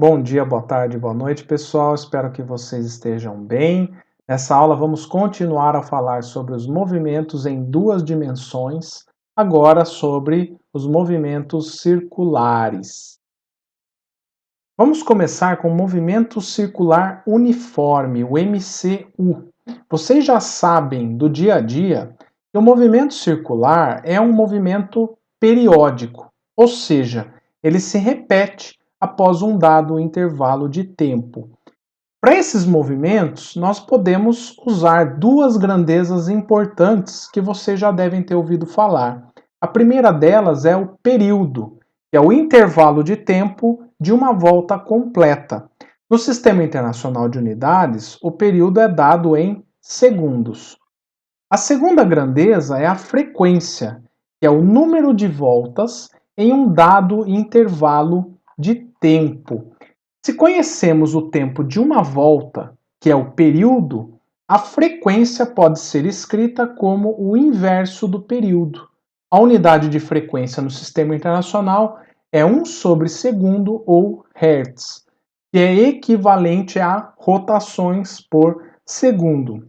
Bom dia, boa tarde, boa noite, pessoal. Espero que vocês estejam bem. Nessa aula, vamos continuar a falar sobre os movimentos em duas dimensões, agora sobre os movimentos circulares. Vamos começar com o movimento circular uniforme, o MCU. Vocês já sabem do dia a dia que o movimento circular é um movimento periódico, ou seja, ele se repete após um dado intervalo de tempo. Para esses movimentos, nós podemos usar duas grandezas importantes que vocês já devem ter ouvido falar. A primeira delas é o período, que é o intervalo de tempo de uma volta completa. No Sistema Internacional de Unidades, o período é dado em segundos. A segunda grandeza é a frequência, que é o número de voltas em um dado intervalo de tempo. Se conhecemos o tempo de uma volta, que é o período, a frequência pode ser escrita como o inverso do período. A unidade de frequência no Sistema Internacional é 1 sobre segundo ou Hertz, que é equivalente a rotações por segundo.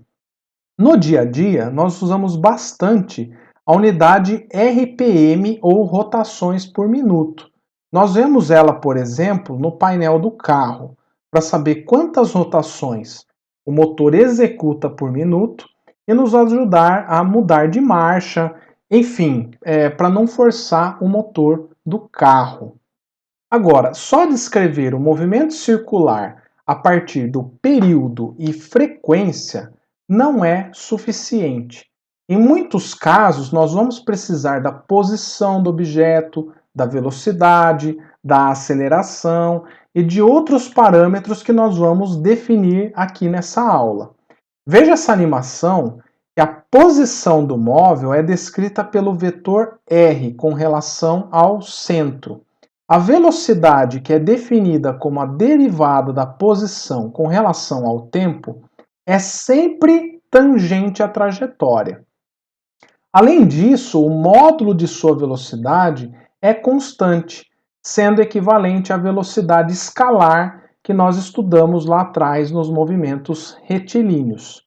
No dia a dia, nós usamos bastante a unidade RPM ou rotações por minuto. Nós vemos ela, por exemplo, no painel do carro, para saber quantas rotações o motor executa por minuto e nos ajudar a mudar de marcha, enfim, para não forçar o motor do carro. Agora, só descrever o movimento circular a partir do período e frequência não é suficiente. Em muitos casos, nós vamos precisar da posição do objeto, da velocidade, da aceleração e de outros parâmetros que nós vamos definir aqui nessa aula. Veja essa animação que a posição do móvel é descrita pelo vetor R com relação ao centro. A velocidade, que é definida como a derivada da posição com relação ao tempo, é sempre tangente à trajetória. Além disso, o módulo de sua velocidade é constante, sendo equivalente à velocidade escalar que nós estudamos lá atrás nos movimentos retilíneos.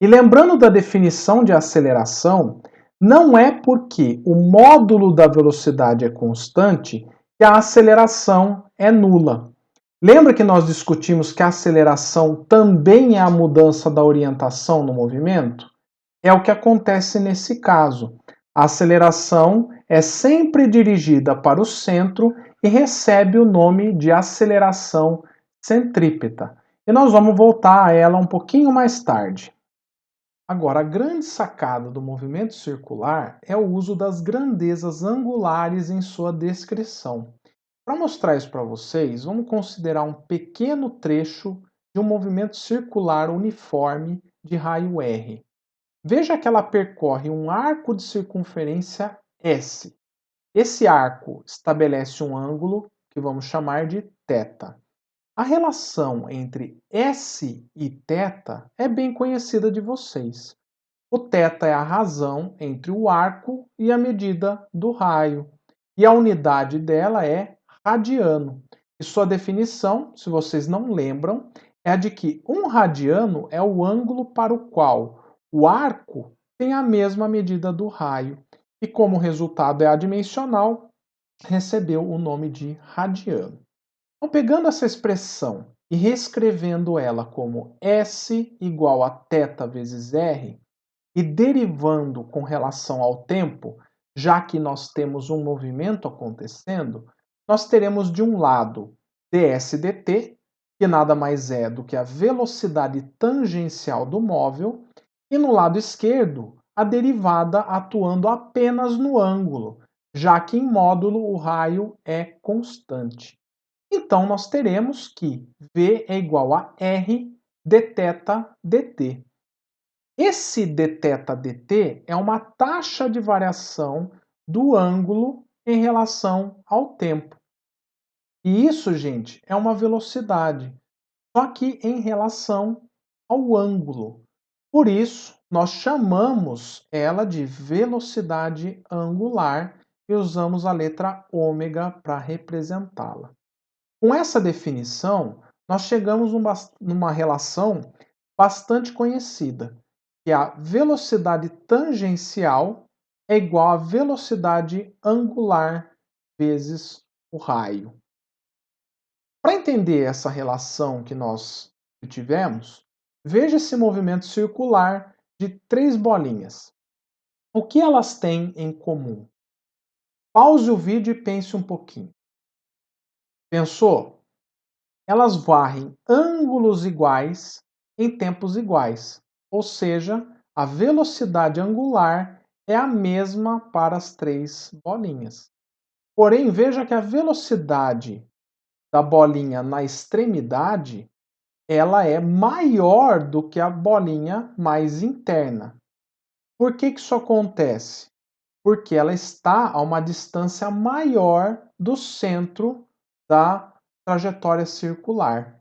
E lembrando da definição de aceleração, não é porque o módulo da velocidade é constante que a aceleração é nula. Lembra que nós discutimos que a aceleração também é a mudança da orientação no movimento? É o que acontece nesse caso. A aceleração é sempre dirigida para o centro e recebe o nome de aceleração centrípeta. E nós vamos voltar a ela um pouquinho mais tarde. Agora, a grande sacada do movimento circular é o uso das grandezas angulares em sua descrição. Para mostrar isso para vocês, vamos considerar um pequeno trecho de um movimento circular uniforme de raio R. Veja que ela percorre um arco de circunferência S. Esse arco estabelece um ângulo que vamos chamar de θ. A relação entre S e θ é bem conhecida de vocês. O θ é a razão entre o arco e a medida do raio, e a unidade dela é radiano. E sua definição, se vocês não lembram, é a de que um radiano é o ângulo para o qual o arco tem a mesma medida do raio, e como o resultado é adimensional, recebeu o nome de radiano. Então, pegando essa expressão e reescrevendo ela como S igual a θ vezes R, e derivando com relação ao tempo, já que nós temos um movimento acontecendo, nós teremos de um lado ds dt, que nada mais é do que a velocidade tangencial do móvel, e no lado esquerdo, a derivada atuando apenas no ângulo, já que em módulo o raio é constante. Então, nós teremos que V é igual a R dθ dt. Esse dθ dt é uma taxa de variação do ângulo em relação ao tempo. E isso, gente, é uma velocidade, só que em relação ao ângulo. Por isso, nós chamamos ela de velocidade angular e usamos a letra ômega para representá-la. Com essa definição, nós chegamos numa relação bastante conhecida, que a velocidade tangencial é igual à velocidade angular vezes o raio. Para entender essa relação que nós tivemos, veja esse movimento circular de três bolinhas. O que elas têm em comum? Pause o vídeo e pense um pouquinho. Pensou? Elas varrem ângulos iguais em tempos iguais, ou seja, a velocidade angular é a mesma para as três bolinhas. Porém, veja que a velocidade da bolinha na extremidade ela é maior do que a bolinha mais interna. Por que isso acontece? Porque ela está a uma distância maior do centro da trajetória circular.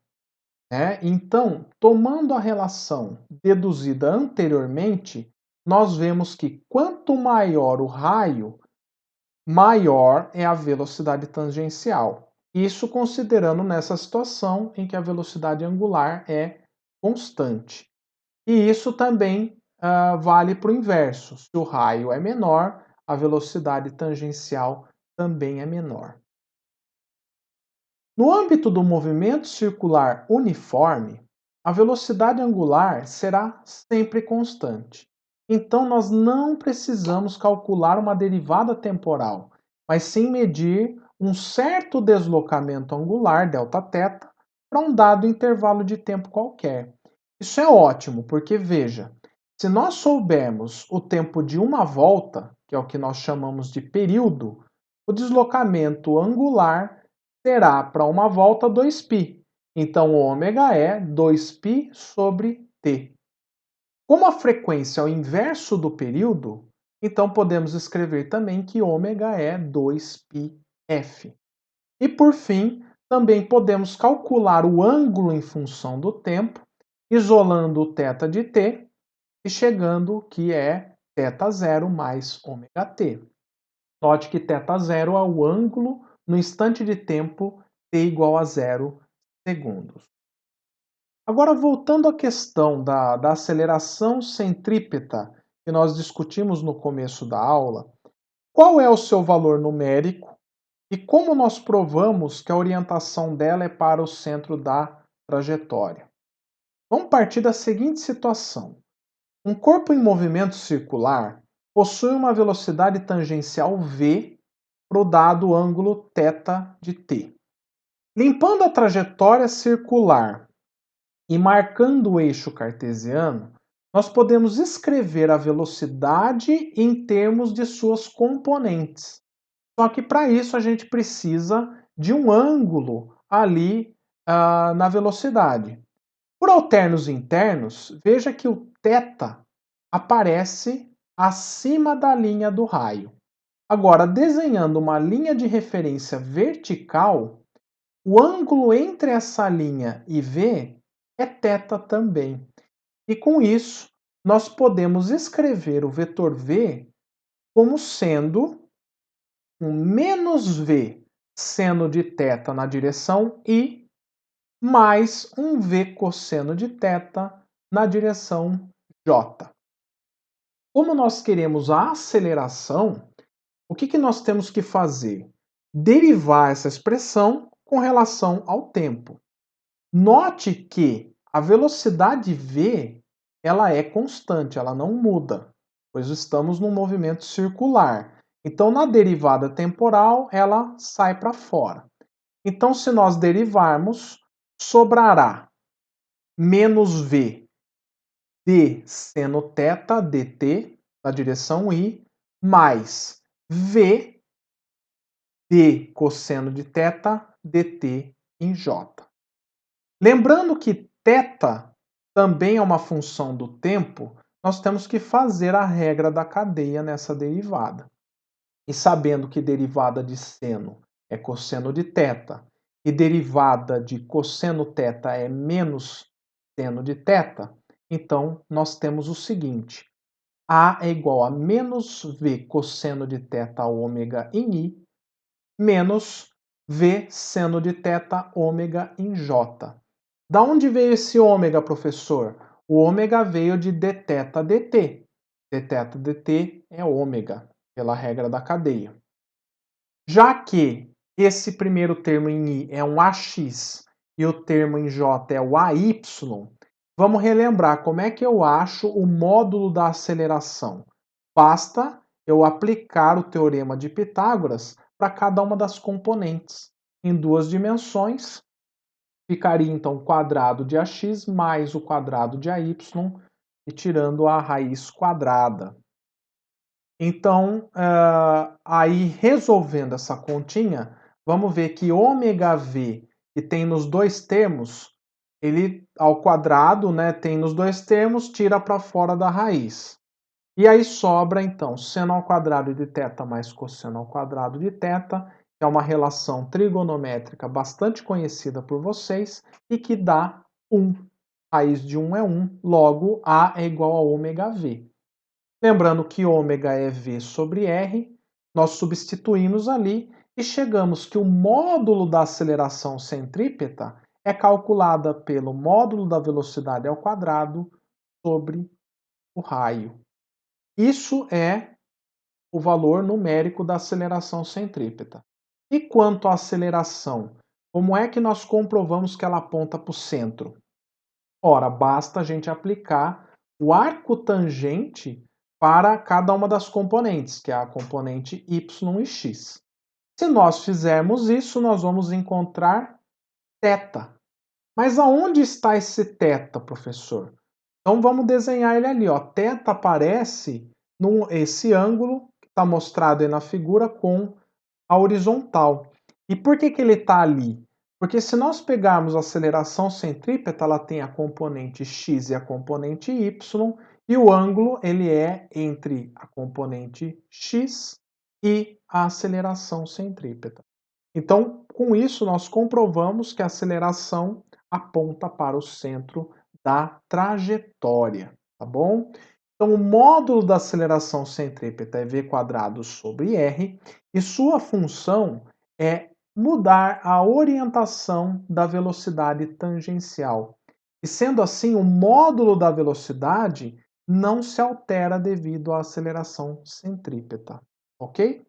Então, tomando a relação deduzida anteriormente, nós vemos que quanto maior o raio, maior é a velocidade tangencial. Isso considerando nessa situação em que a velocidade angular é constante. E isso também vale para o inverso. Se o raio é menor, a velocidade tangencial também é menor. No âmbito do movimento circular uniforme, a velocidade angular será sempre constante. Então, nós não precisamos calcular uma derivada temporal, mas sim medir um certo deslocamento angular, Δθ, para um dado intervalo de tempo qualquer. Isso é ótimo, porque veja, se nós soubermos o tempo de uma volta, que é o que nós chamamos de período, o deslocamento angular será para uma volta 2π. Então, ômega é 2π sobre t. Como a frequência é o inverso do período, então podemos escrever também que ômega é 2πf. E por fim, também podemos calcular o ângulo em função do tempo, isolando o θ de t e chegando que é θ0 mais ômega t. Note que θ0 é o ângulo no instante de tempo t igual a 0 segundos. Agora, voltando à questão da aceleração centrípeta que nós discutimos no começo da aula, qual é o seu valor numérico e como nós provamos que a orientação dela é para o centro da trajetória? Vamos partir da seguinte situação. Um corpo em movimento circular possui uma velocidade tangencial v para o dado ângulo θ de t. Limpando a trajetória circular e marcando o eixo cartesiano, nós podemos escrever a velocidade em termos de suas componentes. Só que para isso a gente precisa de um ângulo ali na velocidade. Por alternos internos, veja que o θ aparece acima da linha do raio. Agora, desenhando uma linha de referência vertical, o ângulo entre essa linha e V é θ também. E com isso, nós podemos escrever o vetor V como sendo um menos V seno de θ na direção I, mais um V cosseno de θ na direção J. Como nós queremos a aceleração, o que nós temos que fazer? Derivar essa expressão com relação ao tempo. Note que a velocidade v ela é constante, ela não muda, pois estamos num movimento circular. Então, na derivada temporal, ela sai para fora. Então, se nós derivarmos, sobrará menos v d seno θ dt, na direção I, mais v d cosseno de θ dt em j. Lembrando que θ também é uma função do tempo, nós temos que fazer a regra da cadeia nessa derivada. E sabendo que derivada de seno é cosseno de θ e derivada de cosseno θ é menos seno de θ, então nós temos o seguinte: A é igual a menos V cosseno de θ ômega em I, menos V seno de θ, ômega em J. Da onde veio esse ômega, professor? O ômega veio de dθ dt. Dθ dt é ômega, pela regra da cadeia. Já que esse primeiro termo em I é um AX e o termo em J é o AY, vamos relembrar como é que eu acho o módulo da aceleração. Basta eu aplicar o teorema de Pitágoras para cada uma das componentes. Em duas dimensões, ficaria então o quadrado de AX mais o quadrado de AY, e tirando a raiz quadrada. Então, aí resolvendo essa continha, vamos ver que ômega V, que tem nos dois termos, ele ao quadrado, né, tem nos dois termos, tira para fora da raiz. E aí sobra, então, seno ao quadrado de θ mais cosseno ao quadrado de θ, que é uma relação trigonométrica bastante conhecida por vocês e que dá 1. Raiz de 1 é 1, logo A é igual a ômega V. Lembrando que ômega é V sobre R, nós substituímos ali e chegamos que o módulo da aceleração centrípeta é calculada pelo módulo da velocidade ao quadrado sobre o raio. Isso é o valor numérico da aceleração centrípeta. E quanto à aceleração, como é que nós comprovamos que ela aponta para o centro? Ora, basta a gente aplicar o arco tangente para cada uma das componentes, que é a componente y e x. Se nós fizermos isso, nós vamos encontrar θ. Mas aonde está esse θ, professor? Então vamos desenhar ele ali, ó. θ aparece esse ângulo que está mostrado aí na figura com a horizontal. E por que ele está ali? Porque se nós pegarmos a aceleração centrípeta, ela tem a componente x e a componente y, e o ângulo ele é entre a componente x e a aceleração centrípeta. Então, com isso, nós comprovamos que a aceleração aponta para o centro da trajetória, tá bom? Então, o módulo da aceleração centrípeta é v quadrado sobre r, e sua função é mudar a orientação da velocidade tangencial. E sendo assim, o módulo da velocidade não se altera devido à aceleração centrípeta, ok?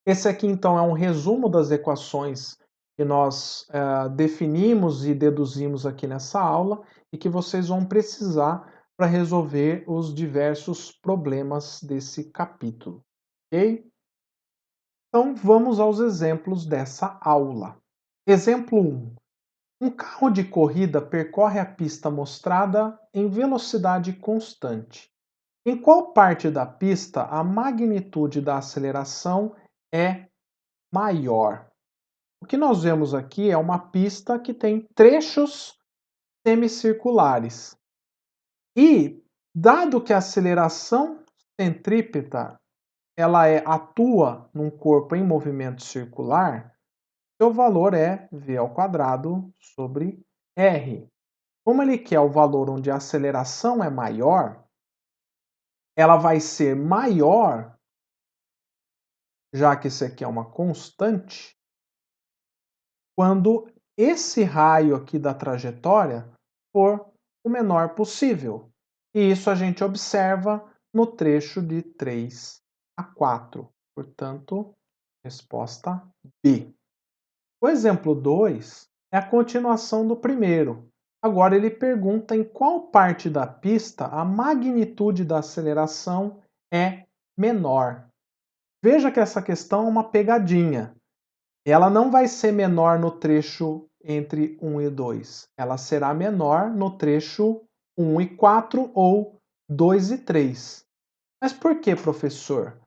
Esse aqui, então, é um resumo das equações que nós definimos e deduzimos aqui nessa aula e que vocês vão precisar para resolver os diversos problemas desse capítulo, ok? Então, vamos aos exemplos dessa aula. Exemplo 1. Um carro de corrida percorre a pista mostrada em velocidade constante. Em qual parte da pista a magnitude da aceleração é maior? O que nós vemos aqui é uma pista que tem trechos semicirculares. E, dado que a aceleração centrípeta atua num corpo em movimento circular, seu valor é v ao quadrado sobre r. Como ele quer o valor onde a aceleração é maior, ela vai ser maior, já que isso aqui é uma constante, quando esse raio aqui da trajetória for o menor possível. E isso a gente observa no trecho de 3 a 4. Portanto, resposta B. O exemplo 2 é a continuação do primeiro. Agora ele pergunta em qual parte da pista a magnitude da aceleração é menor. Veja que essa questão é uma pegadinha. Ela não vai ser menor no trecho entre 1 e 2. Ela será menor no trecho 1 e 4 ou 2 e 3. Mas por que, professor?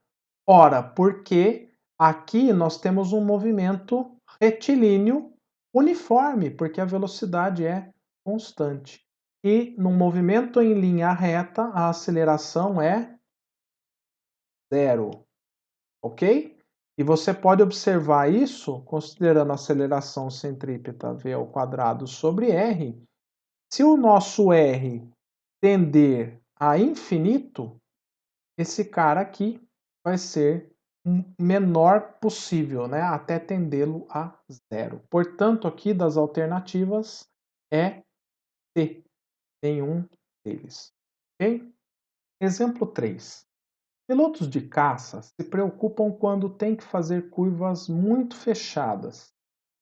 Ora, porque aqui nós temos um movimento retilíneo uniforme, porque a velocidade é constante. E num movimento em linha reta, a aceleração é zero, ok? E você pode observar isso considerando a aceleração centrípeta v ao quadrado sobre r. Se o nosso r tender a infinito, esse cara aqui vai ser menor possível, né, até tendê-lo a zero. Portanto, aqui das alternativas é C, nenhum deles. Ok? Exemplo 3. Pilotos de caça se preocupam quando têm que fazer curvas muito fechadas.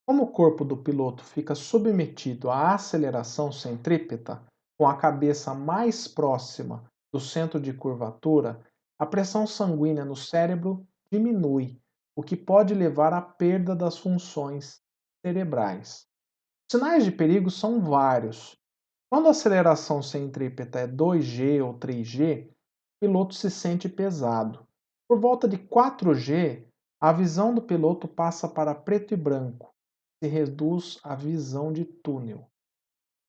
Como o corpo do piloto fica submetido à aceleração centrípeta, com a cabeça mais próxima do centro de curvatura, a pressão sanguínea no cérebro diminui, o que pode levar à perda das funções cerebrais. Os sinais de perigo são vários. Quando a aceleração centrípeta é 2G ou 3G, o piloto se sente pesado. Por volta de 4G, a visão do piloto passa para preto e branco, se reduz a visão de túnel.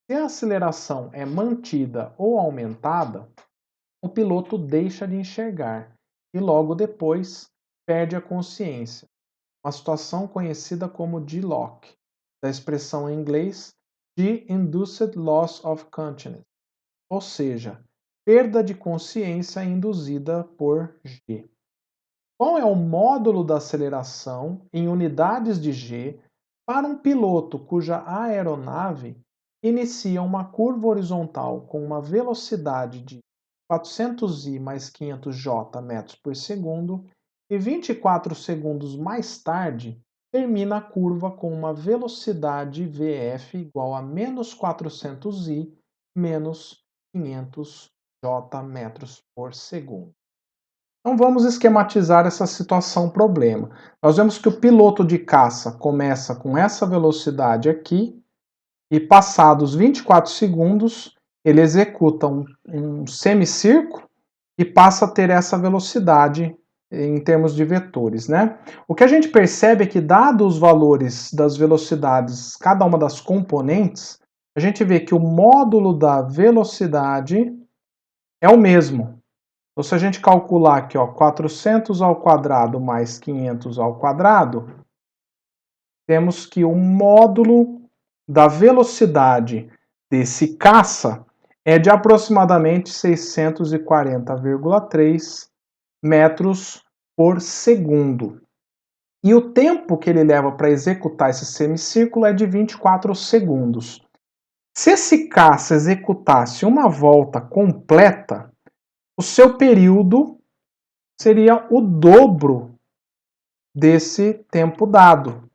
Se a aceleração é mantida ou aumentada, o piloto deixa de enxergar e logo depois perde a consciência, uma situação conhecida como G-LOC, da expressão em inglês G-Induced Loss of Consciousness, ou seja, perda de consciência induzida por G. Qual é o módulo da aceleração em unidades de G para um piloto cuja aeronave inicia uma curva horizontal com uma velocidade de 400i mais 500j metros por segundo e 24 segundos mais tarde termina a curva com uma velocidade VF igual a menos 400i menos 500j metros por segundo? Então vamos esquematizar essa situação problema. Nós vemos que o piloto de caça começa com essa velocidade aqui e passados 24 segundos ele executa um semicírculo e passa a ter essa velocidade em termos de vetores, né? O que a gente percebe é que, dados os valores das velocidades, cada uma das componentes, a gente vê que o módulo da velocidade é o mesmo. Então, se a gente calcular aqui, ó, 400 ao quadrado mais 500 ao quadrado, temos que o módulo da velocidade desse caça é de aproximadamente 640,3 metros por segundo. E o tempo que ele leva para executar esse semicírculo é de 24 segundos. Se esse caça executasse uma volta completa, o seu período seria o dobro desse tempo dado,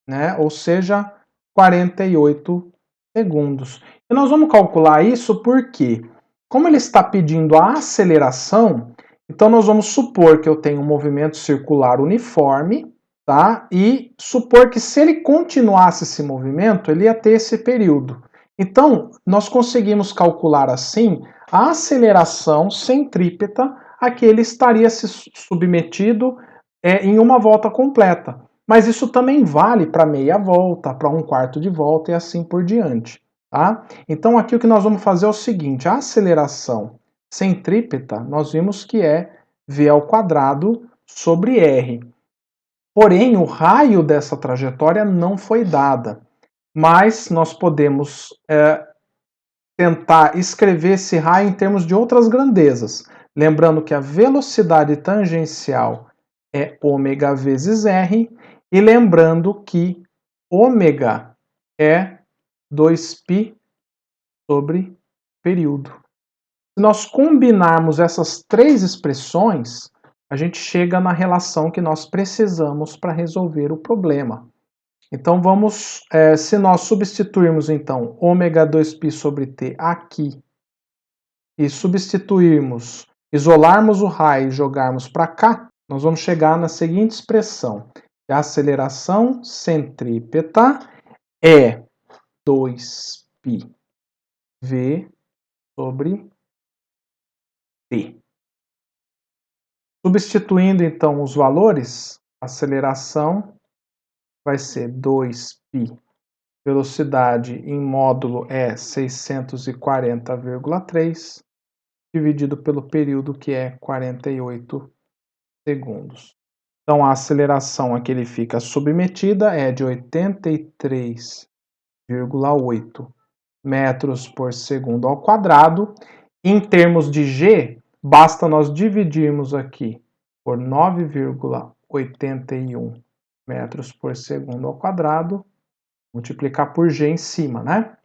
né? Ou seja, 48 segundos. E nós vamos calcular isso porque, como ele está pedindo a aceleração, então nós vamos supor que eu tenho um movimento circular uniforme, tá? E supor que, se ele continuasse esse movimento, ele ia ter esse período. Então, nós conseguimos calcular assim a aceleração centrípeta a que ele estaria se submetido em uma volta completa. Mas isso também vale para meia volta, para um quarto de volta e assim por diante. Tá? Então aqui o que nós vamos fazer é o seguinte: a aceleração centrípeta nós vimos que é v ao quadrado sobre r. Porém, o raio dessa trajetória não foi dada, mas nós podemos tentar escrever esse raio em termos de outras grandezas. Lembrando que a velocidade tangencial é ômega vezes r, e lembrando que ômega é 2π sobre período. Se nós combinarmos essas três expressões, a gente chega na relação que nós precisamos para resolver o problema. Então vamos, se nós substituirmos então ômega 2π sobre t aqui e substituirmos, isolarmos o raio e jogarmos para cá, nós vamos chegar na seguinte expressão: a aceleração centrípeta é 2π v sobre t. Substituindo então os valores, a aceleração vai ser 2π, velocidade em módulo é 640,3, dividido pelo período, que é 48 segundos. Então a aceleração a que ele fica submetida é de 83,8 metros por segundo ao quadrado. Em termos de G, basta nós dividirmos aqui por 9,81 metros por segundo ao quadrado, multiplicar por g em cima, né?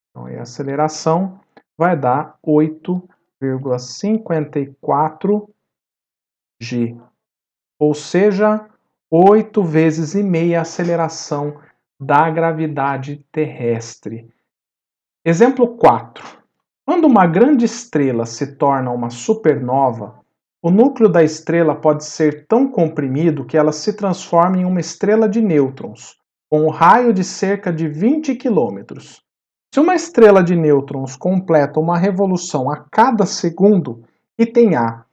Então, a aceleração vai dar 8,54 g, ou seja, 8 vezes e meia a aceleração da gravidade terrestre. Exemplo 4. Quando uma grande estrela se torna uma supernova, o núcleo da estrela pode ser tão comprimido que ela se transforma em uma estrela de nêutrons, com um raio de cerca de 20 quilômetros. Se uma estrela de nêutrons completa uma revolução a cada segundo, item A,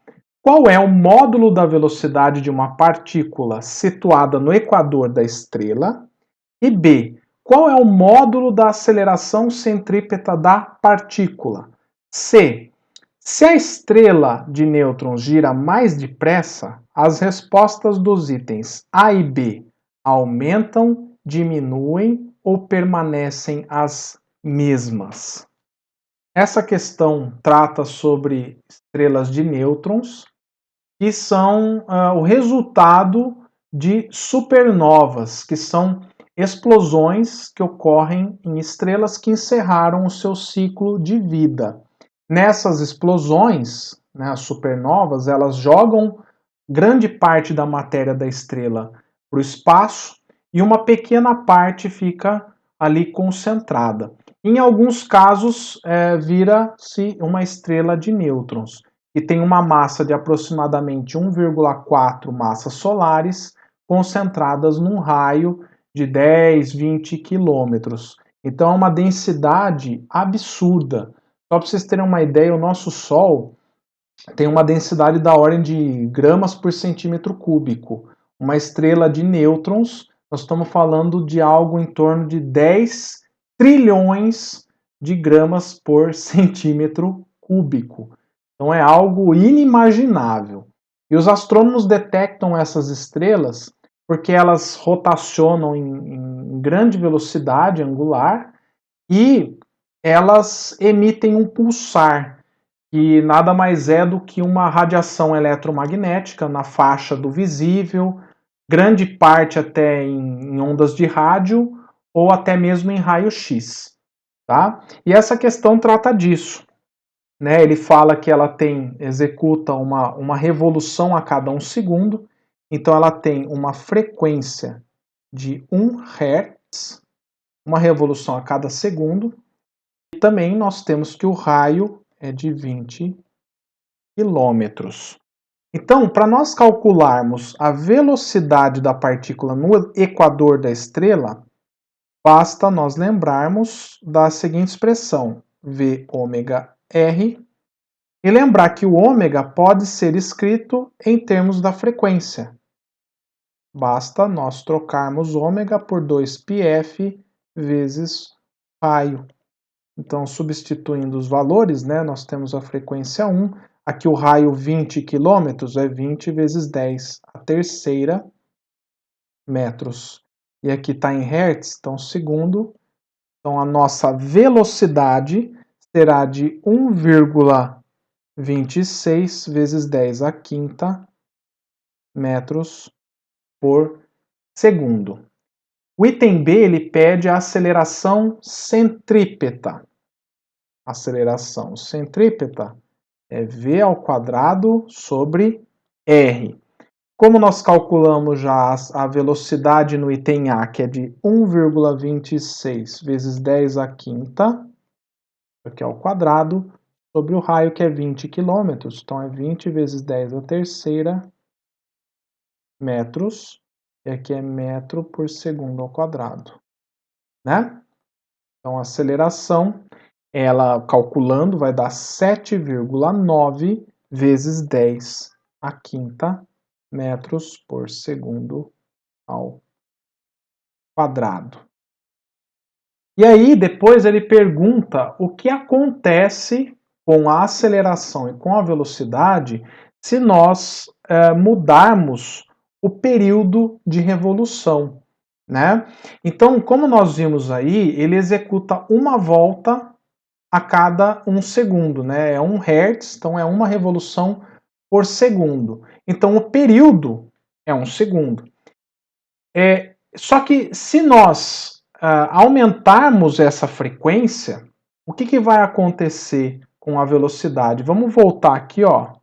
qual é o módulo da velocidade de uma partícula situada no equador da estrela? E B, qual é o módulo da aceleração centrípeta da partícula? C, se a estrela de nêutrons gira mais depressa, as respostas dos itens A e B aumentam, diminuem ou permanecem as mesmas. Essa questão trata sobre estrelas de nêutrons, que são o resultado de supernovas, que são explosões que ocorrem em estrelas que encerraram o seu ciclo de vida. Nessas explosões, né, as supernovas, elas jogam grande parte da matéria da estrela para o espaço e uma pequena parte fica ali concentrada. Em alguns casos, vira-se uma estrela de nêutrons, que tem uma massa de aproximadamente 1,4 massas solares concentradas num raio de 10, 20 quilômetros. Então é uma densidade absurda. Só para vocês terem uma ideia, o nosso Sol tem uma densidade da ordem de gramas por centímetro cúbico. Uma estrela de nêutrons, nós estamos falando de algo em torno de 10 trilhões de gramas por centímetro cúbico. Então é algo inimaginável. E os astrônomos detectam essas estrelas porque elas rotacionam em grande velocidade angular e elas emitem um pulsar, que nada mais é do que uma radiação eletromagnética na faixa do visível, grande parte até em ondas de rádio ou até mesmo em raio-x. Tá? E essa questão trata disso. Né? Ele fala que ela executa uma revolução a cada 1 segundo, então ela tem uma frequência de 1 Hz, uma revolução a cada segundo, e também nós temos que o raio é de 20 quilômetros. Então, para nós calcularmos a velocidade da partícula no equador da estrela, basta nós lembrarmos da seguinte expressão, Vôr, e lembrar que o ômega pode ser escrito em termos da frequência. Basta nós trocarmos ômega por 2πf vezes raio. Então, substituindo os valores, né, nós temos a frequência 1, aqui o raio 20 km é 20 vezes 10 a terceira metros. E aqui está em hertz, então segundo. Então, a nossa velocidade será de 1,26 vezes 10 a quinta metros por segundo. O item B, ele pede a aceleração centrípeta. Aceleração centrípeta é v ao quadrado sobre r. Como nós calculamos já a velocidade no item A, que é de 1,26 vezes 10 a quinta, aqui ao quadrado, sobre o raio, que é 20 km, então é 20 vezes 10 a terceira metros, e aqui é metro por segundo ao quadrado, né? Então a aceleração, ela calculando, vai dar 7,9 vezes 10 a quinta metros por segundo ao quadrado. E aí depois ele pergunta o que acontece com a aceleração e com a velocidade se nós mudarmos o período de revolução, né? Então, como nós vimos aí, ele executa uma volta a cada 1 segundo, né? É 1 Hz, então é uma revolução por segundo. Então, o período é 1 segundo. Só que se nós aumentarmos essa frequência, o que vai acontecer com a velocidade? Vamos voltar aqui, ó,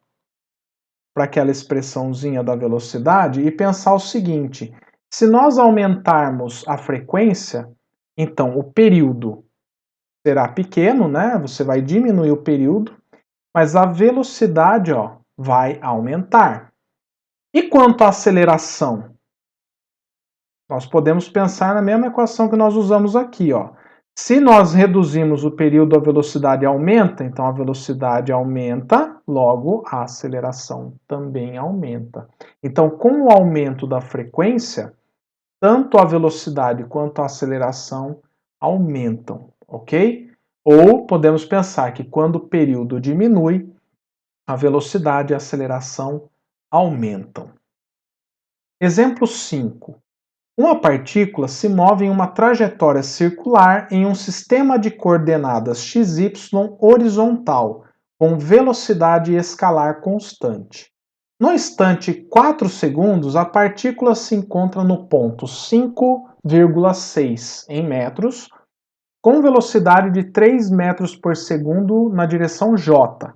para aquela expressãozinha da velocidade e pensar o seguinte: se nós aumentarmos a frequência, então o período será pequeno, né? Você vai diminuir o período, mas a velocidade, ó, vai aumentar. E quanto à aceleração? Nós podemos pensar na mesma equação que nós usamos aqui, ó. Se nós reduzimos o período, a velocidade aumenta, então a velocidade aumenta, logo a aceleração também aumenta. Então, com o aumento da frequência, tanto a velocidade quanto a aceleração aumentam, ok? Ou podemos pensar que quando o período diminui, a velocidade e a aceleração aumentam. Exemplo 5. Uma partícula se move em uma trajetória circular em um sistema de coordenadas x,y horizontal, com velocidade escalar constante. No instante 4 segundos, a partícula se encontra no ponto 5,6 em metros, com velocidade de 3 metros por segundo na direção j,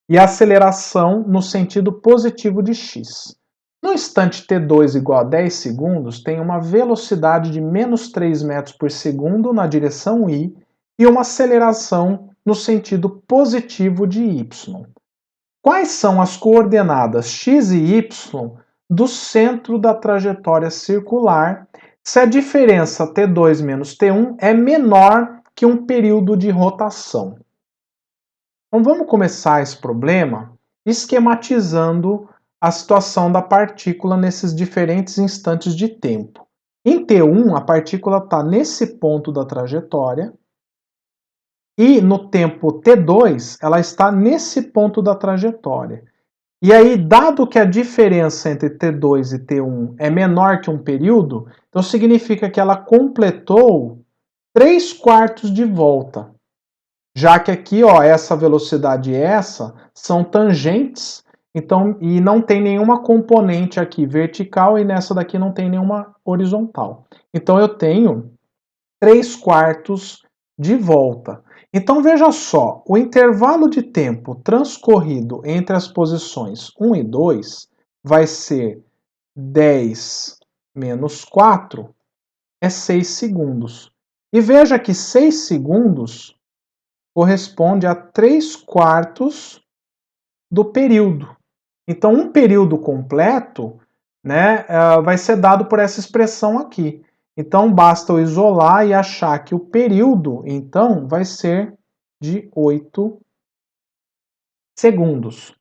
e aceleração no sentido positivo de x. No instante t2 igual a 10 segundos, tem uma velocidade de menos 3 metros por segundo na direção y e uma aceleração no sentido positivo de y. Quais são as coordenadas x e y do centro da trajetória circular se a diferença t2 menos t1 é menor que um período de rotação? Então vamos começar esse problema esquematizando a situação da partícula nesses diferentes instantes de tempo. Em T1, a partícula está nesse ponto da trajetória, e no tempo T2, ela está nesse ponto da trajetória. E aí, dado que a diferença entre T2 e T1 é menor que um período, então significa que ela completou 3/4 de volta. Já que aqui, ó, essa velocidade e essa são tangentes, então, e não tem nenhuma componente aqui vertical e nessa daqui não tem nenhuma horizontal. Então eu tenho 3/4 de volta. Então veja só, o intervalo de tempo transcorrido entre as posições 1 e 2 vai ser 10 menos 4 é 6 segundos. E veja que 6 segundos corresponde a 3/4 do período. Então, um período completo, né, vai ser dado por essa expressão aqui. Então, basta eu isolar e achar que o período, então, vai ser de 8 segundos.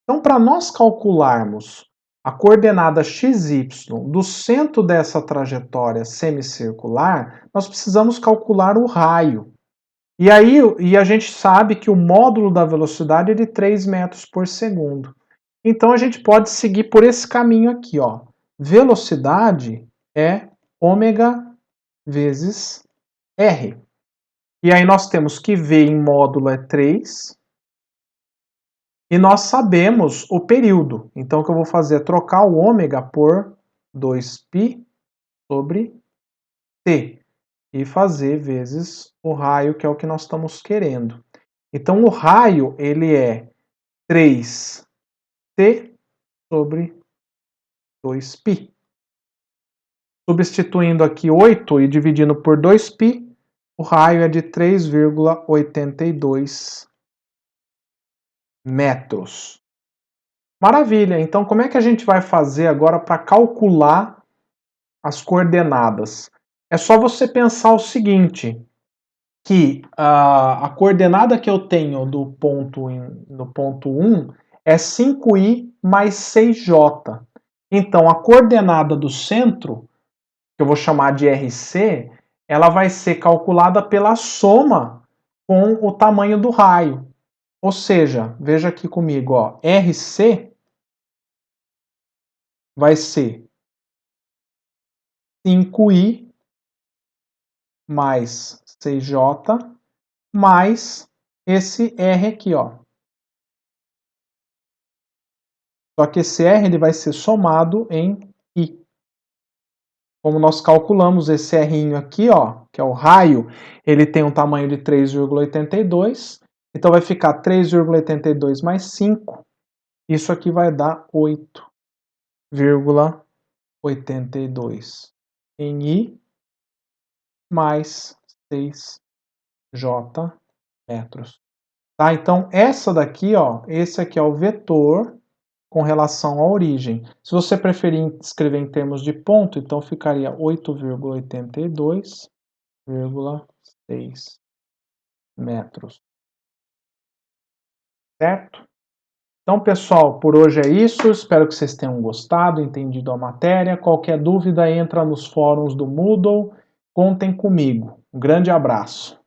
Então, para nós calcularmos a coordenada xy do centro dessa trajetória semicircular, nós precisamos calcular o raio. E aí, a gente sabe que o módulo da velocidade é de 3 metros por segundo. Então a gente pode seguir por esse caminho aqui, ó. Velocidade é ômega vezes r. E aí nós temos que V em módulo é 3. E nós sabemos o período. Então o que eu vou fazer é trocar o ômega por 2π sobre t. E fazer vezes o raio, que é o que nós estamos querendo. Então o raio, ele é 3t sobre 2π. Substituindo aqui 8 e dividindo por 2π, o raio é de 3,82 metros. Maravilha! Então como é que a gente vai fazer agora para calcular as coordenadas? É só você pensar o seguinte, que a coordenada que eu tenho no ponto 1 é 5i mais 6j. Então, a coordenada do centro, que eu vou chamar de RC, ela vai ser calculada pela soma com o tamanho do raio. Ou seja, veja aqui comigo, ó, RC vai ser 5i mais 6j mais esse R aqui, ó. Só que esse R ele vai ser somado em I. Como nós calculamos esse R aqui, ó, que é o raio, ele tem um tamanho de 3,82, então vai ficar 3,82 mais 5, isso aqui vai dar 8,82 em I mais 6J metros. Tá? Então, essa daqui, ó, esse aqui é o vetor com relação à origem. Se você preferir escrever em termos de ponto, então ficaria 8,82,6 metros. Certo? Então, pessoal, por hoje é isso. Espero que vocês tenham gostado, entendido a matéria. Qualquer dúvida, entra nos fóruns do Moodle. Contem comigo. Um grande abraço.